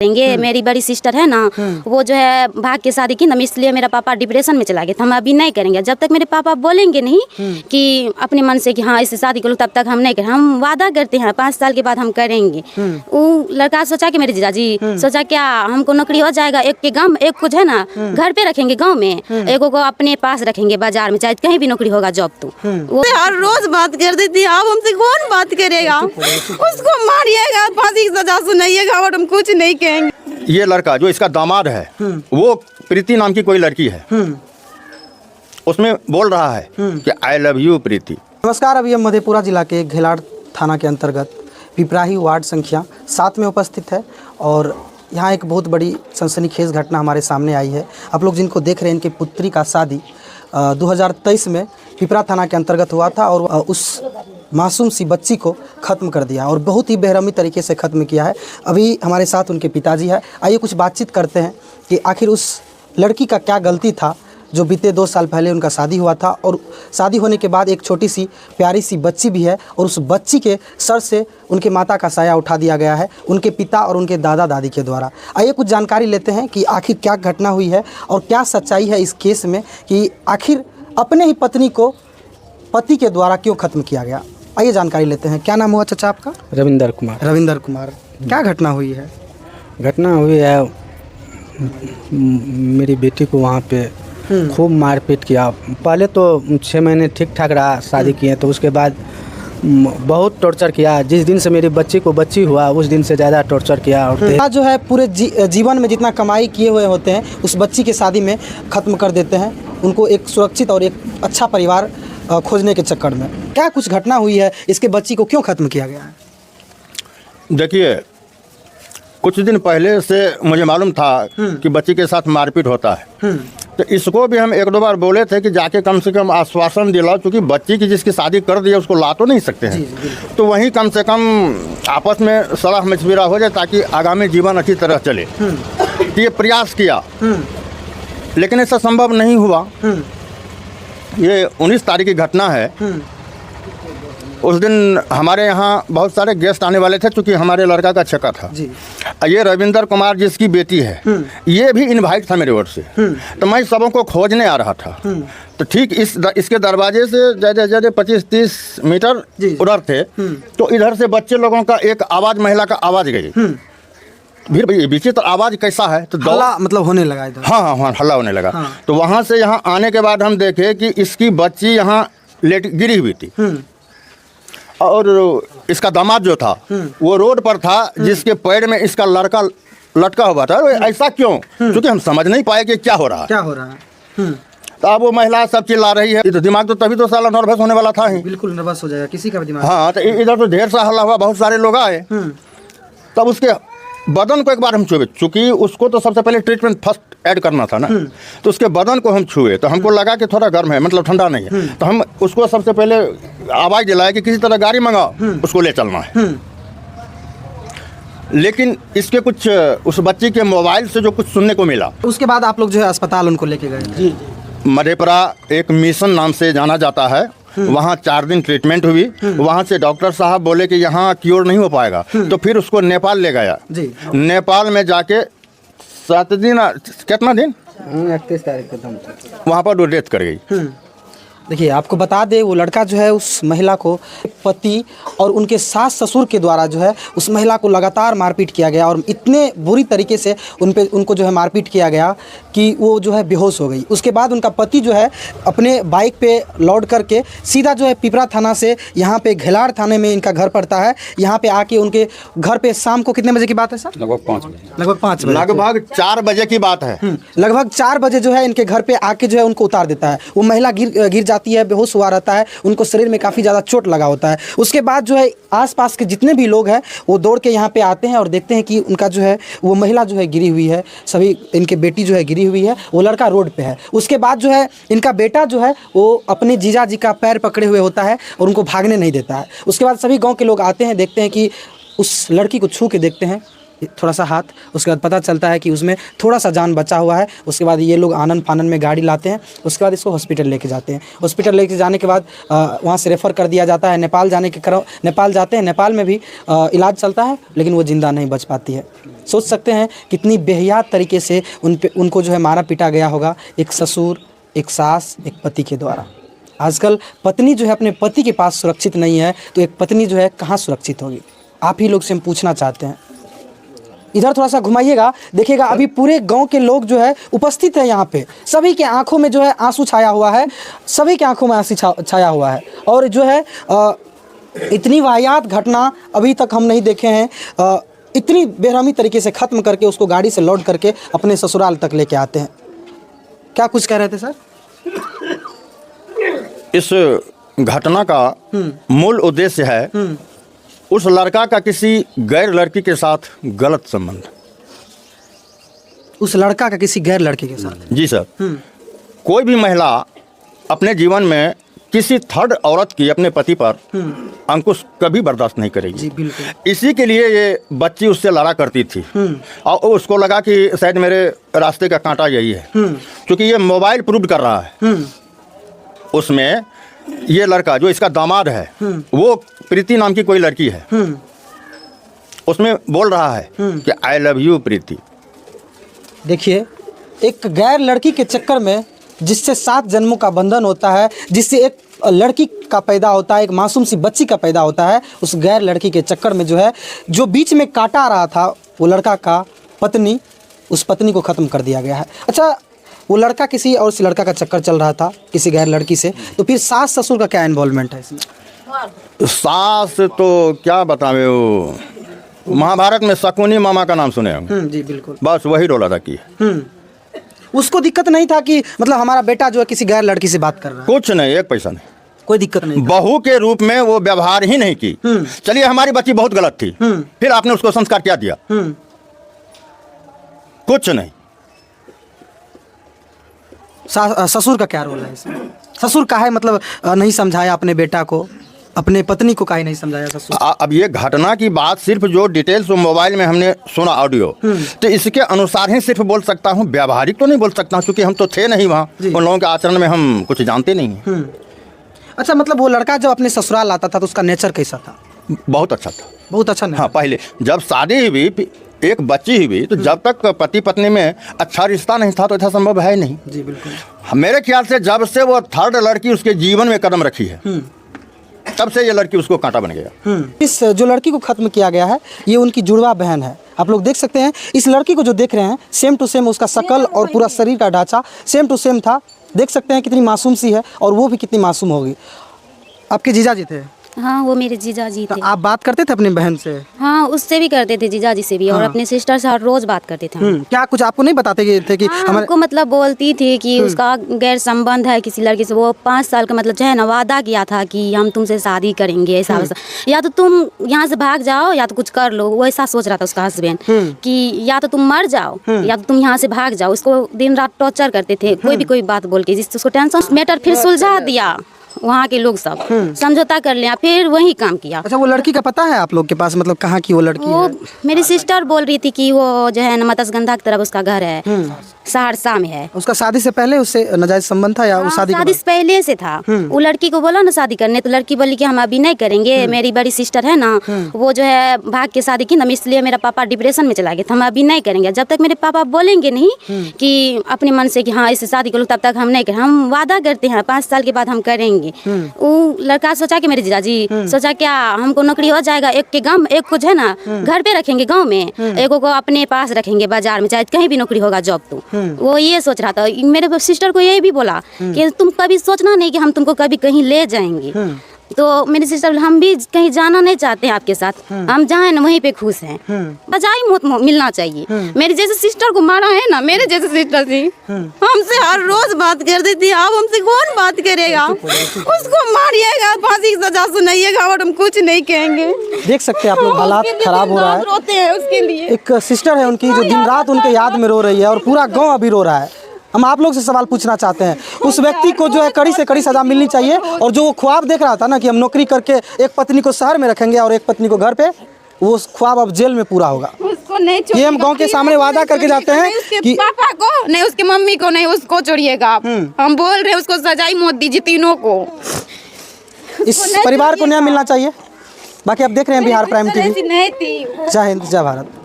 करेंगे। मेरी बड़ी सिस्टर है ना, वो जो है भाग के शादी की ना, इसलिए मेरा पापा डिप्रेशन में चला गया था। हम अभी नहीं करेंगे जब तक मेरे पापा बोलेंगे नहीं कि अपने मन से कि हाँ इससे शादी करो, तब तक हम नहीं करेंगे। हम वादा करते हैं 5 साल के बाद हम करेंगे। वो लड़का सोचा कि मेरे जीजाजी सोचा क्या हमको नौकरी हो जाएगा, एक के गाँव एक कुछ है ना घर पे रखेंगे गाँव में, एक को अपने पास रखेंगे बाजार में, चाहे कहीं भी नौकरी होगा जॉब। तो वो हर रोज बात कर देती है, अब हमसे कौन बात करेगा? उसको मारिएगा, फांसी की सजा सुनाइएगा और हम कुछ नहीं कहेंगे। ये लड़का जो इसका दामाद है वो प्रीति नाम की कोई लड़की है, उसमें बोल रहा है कि आई लव यू प्रीति। नमस्कार, अभी हम मधेपुरा जिला के घेलाड़ थाना के अंतर्गत पिपराही वार्ड संख्या 7 में उपस्थित है और यहाँ एक बहुत बड़ी सनसनीखेज घटना हमारे सामने आई है। आप लोग जिनको देख रहे हैं, इनकी पुत्री का शादी 2023 में पिपरा थाना के अंतर्गत हुआ था और उस मासूम सी बच्ची को ख़त्म कर दिया और बहुत ही बेरहमी तरीके से ख़त्म किया है। अभी हमारे साथ उनके पिताजी है, आइए कुछ बातचीत करते हैं कि आखिर उस लड़की का क्या गलती था जो बीते 2 साल पहले उनका शादी हुआ था और शादी होने के बाद एक छोटी सी प्यारी सी बच्ची भी है और उस बच्ची के सर से उनके माता का साया उठा दिया गया है उनके पिता और उनके दादा दादी के द्वारा। आइए कुछ जानकारी लेते हैं कि आखिर क्या घटना हुई है और क्या सच्चाई है इस केस में कि आखिर अपने ही पत्नी को पति के द्वारा क्यों ख़त्म किया गया। आइए जानकारी लेते हैं। क्या नाम हुआ चाचा आपका? रविंदर कुमार। रविंदर कुमार, क्या घटना हुई है? घटना हुई है, मेरी बेटी को वहाँ पे खूब मारपीट किया। पहले तो 6 महीने ठीक ठाक रहा, शादी किए, तो उसके बाद बहुत टॉर्चर किया। जिस दिन से मेरी बच्ची को बच्ची हुआ उस दिन से ज़्यादा टॉर्चर किया। और जो है पूरे जीवन में जितना कमाई किए हुए होते हैं उस बच्ची की शादी में ख़त्म कर देते हैं, उनको एक सुरक्षित और एक अच्छा परिवार खोजने के चक्कर में। क्या कुछ घटना हुई है, इसके बच्ची को क्यों ख़त्म किया गया है? देखिए, कुछ दिन पहले से मुझे मालूम था कि बच्ची के साथ मारपीट होता है, तो इसको भी हम 1-2 बार बोले थे कि जाके कम से कम आश्वासन दिलाओ, क्योंकि बच्ची की जिसकी शादी कर दी है उसको ला तो नहीं सकते हैं, तो वहीं कम से कम आपस में सलाह मशविरा हो जाए ताकि आगामी जीवन अच्छी तरह चले। तो ये प्रयास किया लेकिन ऐसा संभव नहीं हुआ। ये 19 तारीख की घटना है। उस दिन हमारे यहाँ बहुत सारे गेस्ट आने वाले थे, चूँकि हमारे लड़का का छक्का था जी। ये रविंदर कुमार जिसकी बेटी है, ये भी इनवाइट था मेरे ओर से, तो मैं सबों को खोजने आ रहा था। तो ठीक इसके दरवाजे से ज़्यादा 25-30 मीटर उधर थे, तो इधर से बच्चे लोगों का एक आवाज़, महिला का आवाज़ गई। फिर विचित्र आवाज़ कैसा है, तो हल्ला मतलब होने लगा इधर। हाँ, हल्ला होने लगा। तो वहाँ से यहाँ आने के बाद हम देखे कि इसकी बच्ची यहाँ गिरी हुई थी और इसका दामाद जो था वो रोड पर था, जिसके पैर में इसका लड़का लटका हुआ था। ऐसा क्यों? क्योंकि हम समझ नहीं पाए कि क्या हो रहा है। तो अब वो महिला सब चिल्ला रही है, तो दिमाग तो तभी तो साला नर्वस होने वाला था ही। बिल्कुल नर्वस हो जाएगा किसी का भी दिमाग। हाँ, तो इधर तो ढेर सा हल्ला हुआ, बहुत सारे लोग आए। तब उसके बदन को एक बार हम छुए, चूँकि उसको तो सबसे पहले ट्रीटमेंट फर्स्ट ऐड करना था ना, तो उसके बदन को हम छुए तो हमको लगा कि थोड़ा गर्म है, मतलब ठंडा नहीं है। तो हम उसको सबसे पहले आवाज़ दिलाया कि किसी तरह गाड़ी मंगाओ, उसको ले चलना है। लेकिन इसके कुछ उस बच्ची के मोबाइल से जो कुछ सुनने को मिला, उसके बाद आप लोग जो है अस्पताल उनको लेके गए? जी। मधेपुरा एक मिशन नाम से जाना जाता है, वहाँ 4 दिन ट्रीटमेंट हुई। वहाँ से डॉक्टर साहब बोले कि यहाँ क्योर नहीं हो पाएगा, तो फिर उसको नेपाल ले गया जी। नेपाल में जाके 7 दिन, कितना दिन, 31 तारीख को वहाँ पर वो डेथ कर गई। देखिए, आपको बता दें, वो लड़का जो है उस महिला को पति और उनके सास ससुर के द्वारा जो है उस महिला को लगातार मारपीट किया गया और इतने बुरी तरीके से उनको जो है मारपीट किया गया कि वो जो है बेहोश हो गई। उसके बाद उनका पति जो है अपने बाइक पे लौट करके सीधा जो है पिपरा थाना से यहाँ पे घेलाड़ थाने में इनका घर पड़ता है, यहाँ पे आके उनके घर पे शाम को कितने बजे की बात है सर? लगभग 5 बजे। लगभग 4 बजे की बात है। लगभग 4 बजे जो है इनके घर पे आके जो है उनको उतार देता है। वो महिला गिर जाती है, बेहोश हुआ रहता है, उनको शरीर में काफ़ी ज़्यादा चोट लगा होता है। उसके बाद जो है आसपास के जितने भी लोग हैं वो दौड़ के यहाँ पे आते हैं और देखते हैं कि उनका जो है वो महिला जो है गिरी हुई है, सभी इनके बेटी जो है गिरी हुई है, वो लड़का रोड पे है। उसके बाद जो है इनका बेटा जो है वो अपने जीजा जी का पैर पकड़े हुए होता है और उनको भागने नहीं देता है। उसके बाद सभी गाँव के लोग आते हैं, देखते हैं कि उस लड़की को छू के देखते हैं थोड़ा सा हाथ, उसके बाद पता चलता है कि उसमें थोड़ा सा जान बचा हुआ है। उसके बाद ये लोग आनन फानन में गाड़ी लाते हैं, उसके बाद इसको हॉस्पिटल लेके जाते हैं। हॉस्पिटल लेके जाने के बाद वहाँ से रेफ़र कर दिया जाता है। नेपाल जाते हैं, नेपाल में भी इलाज चलता है, लेकिन वो ज़िंदा नहीं बच पाती है। सोच सकते हैं कितनी बेहयात तरीके से उनको जो है मारा पीटा गया होगा, एक ससुर, एक सास, एक पति के द्वारा। आजकल पत्नी जो है अपने पति के पास सुरक्षित नहीं है, तो एक पत्नी जो है कहाँ सुरक्षित होगी? आप ही लोग से हम पूछना चाहते हैं। इधर थोड़ा सा घुमाइएगा, देखिएगा अभी पूरे गांव के लोग जो है उपस्थित है यहाँ पे। सभी के आंखों में जो है आंसू छाया हुआ है, सभी के आंखों में आंसू छाया हुआ है। और जो है इतनी वाहियात घटना अभी तक हम नहीं देखे हैं। इतनी बेरहमी तरीके से ख़त्म करके उसको गाड़ी से लोड करके अपने ससुराल तक लेके आते हैं। क्या कुछ कह रहे थे सर? इस घटना का मूल उद्देश्य है उस लड़का का किसी गैर लड़की के साथ गलत संबंध। उस लड़का का किसी गैर लड़के के साथ? जी सर। कोई भी महिला अपने जीवन में किसी थर्ड औरत की अपने पति पर अंकुश कभी बर्दाश्त नहीं करेगी। जी बिल्कुल। इसी के लिए ये बच्ची उससे लड़ा करती थी और उसको लगा कि शायद मेरे रास्ते का कांटा यही है, क्योंकि ये मोबाइल प्रूव कर रहा है। उसमें ये लड़का जो इसका दामाद है वो प्रीति नाम की कोई लड़की है, उसमें बोल रहा है कि आई लव यू प्रीति। देखिए, एक गैर लड़की के चक्कर में जिससे 7 जन्मों का बंधन होता है, जिससे एक लड़की का पैदा होता है, एक मासूम सी बच्ची का पैदा होता है, उस गैर लड़की के चक्कर में जो है जो बीच में काटा रहा था वो लड़का का पत्नी, उस पत्नी को ख़त्म कर दिया गया है। अच्छा, वो लड़का किसी और से लड़का का चक्कर चल रहा था किसी गैर लड़की से, तो फिर सास ससुर का क्या इन्वॉल्वमेंट है इसमें? सास तो क्या बतावे, वो महाभारत में शकुनी मामा का नाम सुने होंगे। जी बिल्कुल। बस वही रोल अदा की है। उसको दिक्कत नहीं था कि मतलब हमारा बेटा जो है किसी गैर लड़की से बात कर रहा है? कुछ नहीं, एक पैसा नहीं, कोई दिक्कत नहीं। बहू के रूप में वो व्यवहार ही नहीं की। चलिए हमारी बच्ची बहुत गलत थी, फिर आपने उसको संस्कार क्या दिया? कुछ नहीं। ससुर का क्या रोल है इसमें? ससुर का है मतलब नहीं समझाया अपने बेटा को, अपने पत्नी को काहे नहीं समझाया ससुर? अब ये घटना की बात सिर्फ जो डिटेल्स मोबाइल में हमने सुना ऑडियो, तो इसके अनुसार ही सिर्फ बोल सकता हूँ, व्यावहारिक तो नहीं बोल सकता क्योंकि हम तो थे नहीं वहाँ, उन लोगों के आचरण में हम कुछ जानते नहीं हैं। अच्छा, मतलब वो लड़का जब अपने ससुराल आता था तो उसका नेचर कैसा था? बहुत अच्छा था। बहुत अच्छा? हाँ, पहले जब शादी हुई, एक बच्ची हुई, तो जब तक पति पत्नी में अच्छा रिश्ता नहीं था तो ऐसा संभव है नहीं। जी बिल्कुल। मेरे ख्याल से जब से वो थर्ड लड़की उसके जीवन में कदम रखी है तब से ये लड़की उसको कांटा बन गया। इस जो लड़की को खत्म किया गया है ये उनकी जुड़वा बहन है। आप लोग देख सकते हैं इस लड़की को जो देख रहे हैं, सेम टू सेम उसका शकल और पूरा शरीर का ढांचा सेम टू सेम था। देख सकते हैं कितनी मासूम सी है और वो भी कितनी मासूम होगी। आपके जीजा जी थे? हाँ, वो मेरे जीजा जी तो थे। आप बात करते थे अपनी बहन से? हाँ, उससे भी करते थे, जीजा जी से भी, और अपने सिस्टर से हर रोज बात करते थे। क्या कुछ आपको नहीं बताते थे कि हाँ, हमको मतलब बोलती थी कि उसका गैर संबंध है किसी लड़की से। वो 5 साल का मतलब जो है ना वादा किया था कि हम तुमसे शादी करेंगे, ऐसा वैसा, या तो तुम यहाँ से भाग जाओ या तो कुछ कर लो। वो ऐसा सोच रहा था उसका हस्बैंड कि या तो तुम मर जाओ या तो तुम यहाँ से भाग जाओ। उसको दिन रात टॉर्चर करते थे, कोई भी कोई बात बोल के, जिससे उसको टेंशन। मैटर फिर सुलझा दिया, वहाँ के लोग सब समझौता कर लिया, फिर वही काम किया। अच्छा, वो लड़की का पता है आप लोग के पास, मतलब कहाँ की वो लड़की वो है? मेरी सिस्टर बोल रही थी कि वो जो है न मत्स्यगंधा की तरफ उसका घर है, सहरसा में है। उसका शादी से पहले उससे नाजायज संबंध था या हाँ, शादी शादी से पहले से था। वो लड़की को बोला ना शादी करने, तो लड़की बोली कि हम अभी नहीं करेंगे, मेरी बड़ी सिस्टर है ना, वो जो है भाग के शादी की ना, इसलिए मेरा पापा डिप्रेशन में चला गया था, हम अभी नहीं करेंगे। जब तक मेरे पापा बोलेंगे नहीं कि अपने मन से कि हाँ इससे शादी करो, तब तक हम नहीं करें। हम वादा करते हैं 5 साल के बाद हम करेंगे। वो लड़का सोचा कि मेरे जीजाजी सोचा क्या हमको नौकरी हो जाएगा, एक के गाँव, एक को जो है ना घर पे रखेंगे गाँव में, एक को अपने पास रखेंगे बाजार में, चाहे कहीं भी नौकरी होगा जॉब। तो वो ये सोच रहा था। मेरे सिस्टर को ये भी बोला कि तुम कभी सोचना नहीं कि हम तुमको कभी कहीं ले जाएंगे। तो मेरी सिस्टर हम भी कहीं जाना नहीं चाहते हैं आपके साथ, हम जहाँ ना वहीं पे खुश हैं, बजाय मौत मिलना चाहिए। मेरे जैसे सिस्टर को मारा है ना, मेरे जैसे सिस्टर थी, हमसे हर रोज बात करती थी। अब हमसे कौन बात करेगा? उसको मारिएगा, फांसी की सजा सुनाइएगा और हम कुछ नहीं कहेंगे। देख सकते हैं आप लोग, हालात खराब हो रहा है। रोते हैं उसके लिए। एक सिस्टर है उनकी जो दिन रात उनके याद में रो रही है और पूरा गांव अभी रो रहा है। हम आप लोग से सवाल पूछना चाहते हैं, उस व्यक्ति को जो है कड़ी से कड़ी सजा मिलनी चाहिए, और जो वो ख्वाब देख रहा था ना कि हम नौकरी करके एक पत्नी को शहर में रखेंगे और एक पत्नी को घर पे, वो ख्वाब अब जेल में पूरा होगा। उसको नहीं ये हम छोड़िएगा, गांव के please, सामने वादा करके जाते हैं नहीं उसके कि पापा को, नहीं उसके मम्मी को, नहीं उसको छोड़िएगा आप। हम बोल रहे हैं उसको सजाई मौत दीजिए तीनों को। इस परिवार को न्याय मिलना चाहिए। बाकी आप देख रहे हैं बिहार प्राइम टीवी। ऐसी नहीं थी। जय हिंद, जय भारत।